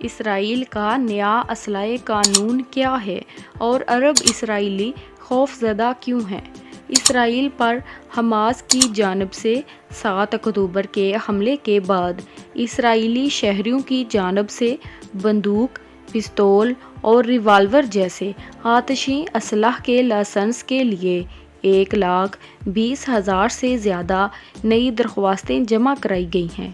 اسرائیل کا نیا اسلحہ قانون کیا ہے اور عرب اسرائیلی خوف زدہ کیوں ہیں؟ اسرائیل پر حماس کی جانب سے 7 اکتوبر کے حملے کے بعد اسرائیلی شہریوں کی جانب سے بندوق، پستول اور ریوالور جیسے آتشی اسلحے کے لائسنس کے لیے 1,20,000 سے زیادہ نئی درخواستیں جمع کرائی گئی ہیں۔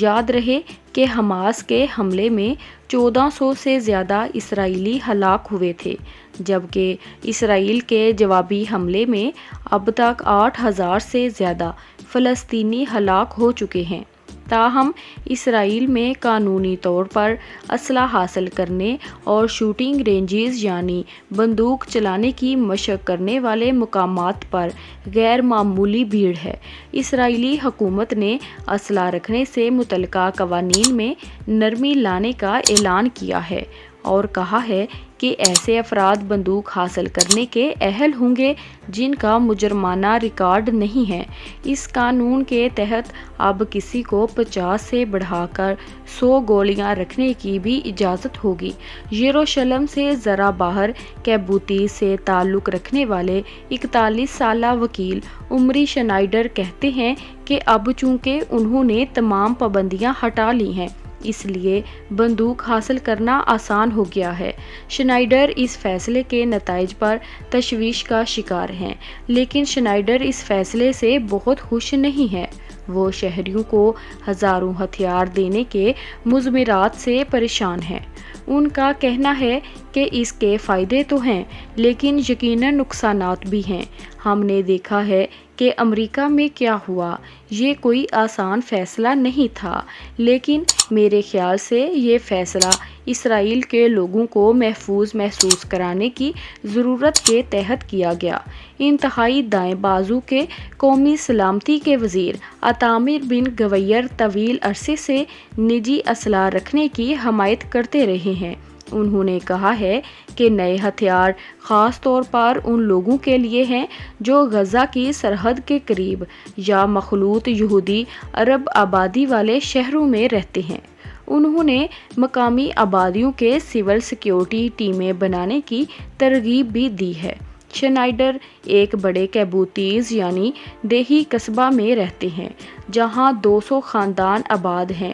یاد رہے کہ حماس کے حملے میں 1400 سے زیادہ اسرائیلی ہلاک ہوئے تھے، جبکہ اسرائیل کے جوابی حملے میں اب تک 8,000 سے زیادہ فلسطینی ہلاک ہو چکے ہیں۔ تاہم اسرائیل میں قانونی طور پر اسلحہ حاصل کرنے اور شوٹنگ رینجز یعنی بندوق چلانے کی مشق کرنے والے مقامات پر غیر معمولی بھیڑ ہے۔ اسرائیلی حکومت نے اسلحہ رکھنے سے متعلقہ قوانین میں نرمی لانے کا اعلان کیا ہے اور کہا ہے کہ ایسے افراد بندوق حاصل کرنے کے اہل ہوں گے جن کا مجرمانہ ریکارڈ نہیں ہے۔ اس قانون کے تحت اب کسی کو 50 سے بڑھا کر 100 گولیاں رکھنے کی بھی اجازت ہوگی۔ یروشلم سے ذرا باہر کیبوتی سے تعلق رکھنے والے 41 سالہ وکیل عمری شنائڈر کہتے ہیں کہ اب چونکہ انہوں نے تمام پابندیاں ہٹا لی ہیں، اس لیے بندوق حاصل کرنا آسان ہو گیا ہے۔ شنائڈر اس فیصلے کے نتائج پر تشویش کا شکار ہیں، لیکن شنائڈر اس فیصلے سے بہت خوش نہیں ہے۔ وہ شہریوں کو ہزاروں ہتھیار دینے کے مضمرات سے پریشان ہیں۔ ان کا کہنا ہے کہ اس کے فائدے تو ہیں، لیکن یقیناً نقصانات بھی ہیں۔ ہم نے دیکھا ہے کہ امریکہ میں کیا ہوا۔ یہ کوئی آسان فیصلہ نہیں تھا، لیکن میرے خیال سے یہ فیصلہ اسرائیل کے لوگوں کو محفوظ محسوس کرانے کی ضرورت کے تحت کیا گیا۔ انتہائی دائیں بازو کے قومی سلامتی کے وزیر ایتامر بن گویر طویل عرصے سے نجی اسلحہ رکھنے کی حمایت کرتے رہے ہیں۔ انہوں نے کہا ہے کہ نئے ہتھیار خاص طور پر ان لوگوں کے لیے ہیں جو غزہ کی سرحد کے قریب یا مخلوط یہودی عرب آبادی والے شہروں میں رہتے ہیں۔ انہوں نے مقامی آبادیوں کے سول سیکیورٹی ٹیمیں بنانے کی ترغیب بھی دی ہے۔ شنائڈر ایک بڑے کیبوتیز یعنی دیہی قصبہ میں رہتے ہیں جہاں 200 خاندان آباد ہیں۔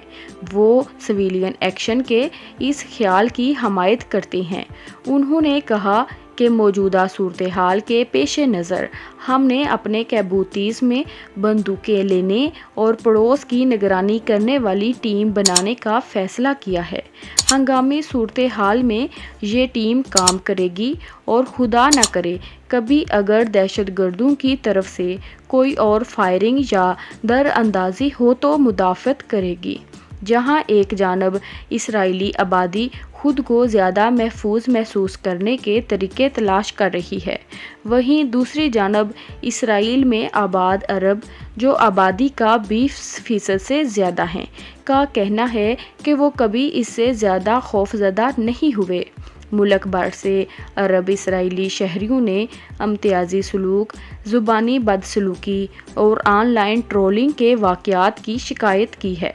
وہ سویلین ایکشن کے اس خیال کی حمایت کرتے ہیں۔ انہوں نے کہا کہ موجودہ صورتحال کے پیش نظر ہم نے اپنے کیبوتیز میں بندوقیں لینے اور پڑوس کی نگرانی کرنے والی ٹیم بنانے کا فیصلہ کیا ہے۔ ہنگامی صورتحال میں یہ ٹیم کام کرے گی اور خدا نہ کرے کبھی اگر دہشت گردوں کی طرف سے کوئی اور فائرنگ یا در اندازی ہو تو مدافعت کرے گی۔ جہاں ایک جانب اسرائیلی آبادی خود کو زیادہ محفوظ محسوس کرنے کے طریقے تلاش کر رہی ہے، وہیں دوسری جانب اسرائیل میں آباد عرب جو آبادی کا 20% سے زیادہ ہیں کا کہنا ہے کہ وہ کبھی اس سے زیادہ خوفزدہ نہیں ہوئے۔ ملک بھر سے عرب اسرائیلی شہریوں نے امتیازی سلوک، زبانی بدسلوکی اور آن لائن ٹرولنگ کے واقعات کی شکایت کی ہے۔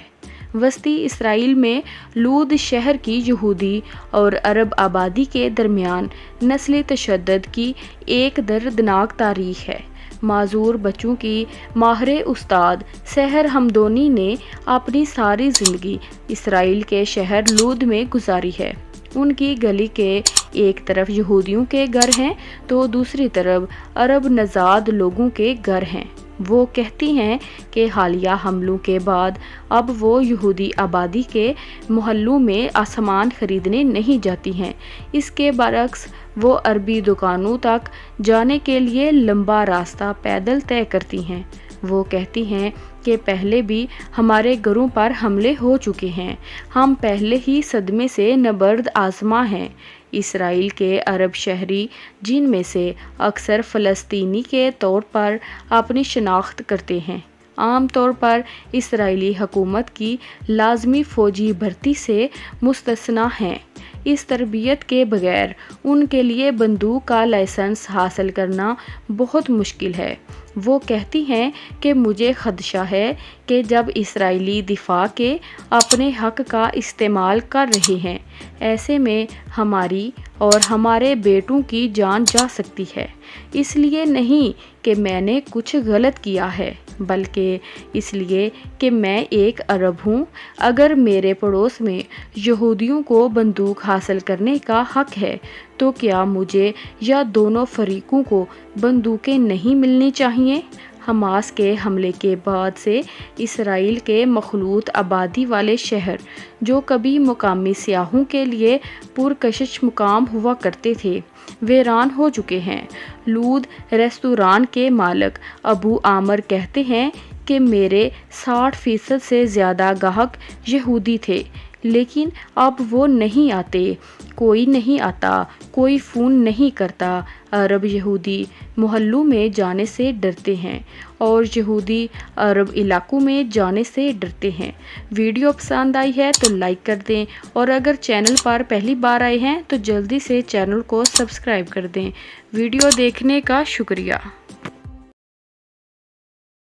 وسطی اسرائیل میں لود شہر کی یہودی اور عرب آبادی کے درمیان نسلی تشدد کی ایک دردناک تاریخ ہے۔ معذور بچوں کی ماہر استاد سحر حمدونی نے اپنی ساری زندگی اسرائیل کے شہر لود میں گزاری ہے۔ ان کی گلی کے ایک طرف یہودیوں کے گھر ہیں تو دوسری طرف عرب نژاد لوگوں کے گھر ہیں۔ وہ کہتی ہیں کہ حالیہ حملوں کے بعد اب وہ یہودی آبادی کے محلوں میں سامان خریدنے نہیں جاتی ہیں۔ اس کے برعکس وہ عربی دکانوں تک جانے کے لیے لمبا راستہ پیدل طے کرتی ہیں۔ وہ کہتی ہیں کہ پہلے بھی ہمارے گھروں پر حملے ہو چکے ہیں، ہم پہلے ہی صدمے سے نبرد آزما ہیں۔ اسرائیل کے عرب شہری، جن میں سے اکثر فلسطینی کے طور پر اپنی شناخت کرتے ہیں، عام طور پر اسرائیلی حکومت کی لازمی فوجی بھرتی سے مستثنیٰ ہیں۔ اس تربیت کے بغیر ان کے لیے بندوق کا لائسنس حاصل کرنا بہت مشکل ہے۔ وہ کہتی ہیں کہ مجھے خدشہ ہے کہ جب اسرائیلی دفاع کے اپنے حق کا استعمال کر رہے ہیں، ایسے میں ہماری اور ہمارے بیٹوں کی جان جا سکتی ہے۔ اس لیے نہیں کہ میں نے کچھ غلط کیا ہے، بلکہ اس لیے کہ میں ایک عرب ہوں۔ اگر میرے پڑوس میں یہودیوں کو بندوق حاصل کرنے کا حق ہے تو کیا مجھے یا دونوں فریقوں کو بندوقیں نہیں ملنی چاہیے؟ حماس کے حملے کے بعد سے اسرائیل کے مخلوط آبادی والے شہر، جو کبھی مقامی سیاحوں کے لیے پرکشش مقام ہوا کرتے تھے، ویران ہو چکے ہیں۔ لود ریستوران کے مالک ابو عامر کہتے ہیں کہ میرے 60% سے زیادہ گاہک یہودی تھے، لیکن اب وہ نہیں آتے، کوئی نہیں آتا، کوئی فون نہیں کرتا۔ عرب یہودی محلوں میں جانے سے ڈرتے ہیں اور یہودی عرب علاقوں میں جانے سے ڈرتے ہیں۔ ویڈیو پسند آئی ہے تو لائک کر دیں، اور اگر چینل پر پہلی بار آئے ہیں تو جلدی سے چینل کو سبسکرائب کر دیں۔ ویڈیو دیکھنے کا شکریہ۔